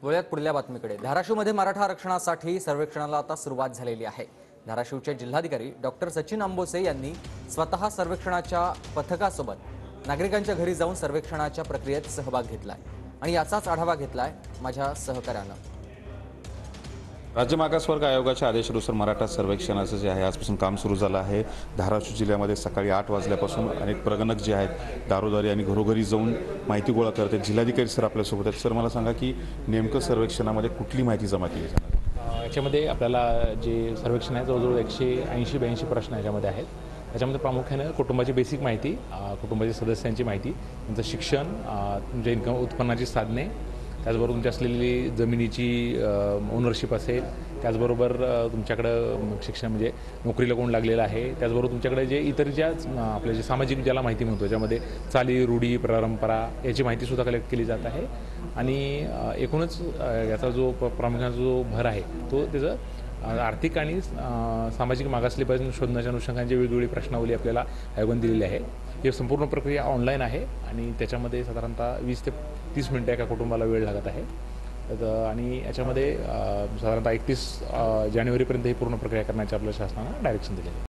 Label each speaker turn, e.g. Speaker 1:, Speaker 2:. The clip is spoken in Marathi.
Speaker 1: वळूयात पुढल्या बातमीकडे। धाराशिवमध्ये मराठा आरक्षणासाठी सर्वेक्षणाला आता सुरुवात झालेली आहे। धाराशिवचे जिल्हाधिकारी डॉक्टर सचिन अंबोसे यांनी स्वतः सर्वेक्षणाच्या पथकासोबत नागरिकांच्या घरी जाऊन सर्वेक्षणाच्या प्रक्रियेत सहभाग घेतलाय आणि याचाच आढावा घेतलाय माझ्या सहकार्यानं।
Speaker 2: राज्य मागासवर्ग आयोगाच्या आदेशानुसार मराठा सर्वेक्षणाचं जे आहे आजपासून काम सुरू झालं आहे। धाराशिव जिल्ह्यामध्ये सकाळी 8 वाजल्यापासून अनेक प्रगणक जे आहेत दारोदारी आणि घरोघरी जाऊन माहिती गोळा करत आहेत। जिल्हाधिकारी सर आपल्यासोबत आहेत। सर, मला सांगा की नेमकं सर्वेक्षणामध्ये कुठली माहिती जमा केली जाणार?
Speaker 3: याच्यामध्ये आपल्याला जे सर्वेक्षण आहे जवळजवळ 180-82 प्रश्न याच्यामध्ये आहेत। त्याच्यामध्ये प्रामुख्याने कुटुंबाची बेसिक माहिती, कुटुंबाच्या सदस्यांची माहिती, त्यांचं शिक्षण, तुमच्या इन्कम उत्पन्नाची साधने, त्याचबरोबर तुमची असलेली जमिनीची ओनरशिप असेल, त्याचबरोबर तुमच्याकडं शिक्षण म्हणजे नोकरीला कोण लागलेलं आहे, त्याचबरोबर तुमच्याकडे जे इतर ज्या आपल्या जे सामाजिक ज्याला माहिती म्हणतो त्याच्यामध्ये चाली, रूढी, परंपरा याची माहितीसुद्धा कलेक्ट केली जात आहे। आणि एकूणच याचा जो प्रामुख्याने जो भर आहे तो त्याचं आर्थिक आणि सामाजिक मागासलेपासून शोधण्याच्या अनुषंगाने वेगवेगळी प्रश्नावली आपल्याला आयोगाने दिलेली आहे। ही संपूर्ण प्रक्रिया ऑनलाईन आहे आणि त्याच्यामध्ये साधारणतः 20 ते 30 मिनिटं एका कुटुंबाला वेळ लागत आहे। आणि याच्यामध्ये साधारणतः 31 जानेवारीपर्यंत ही पूर्ण प्रक्रिया करण्याची आपल्या शासनानं डायरेक्शन दिले आहे।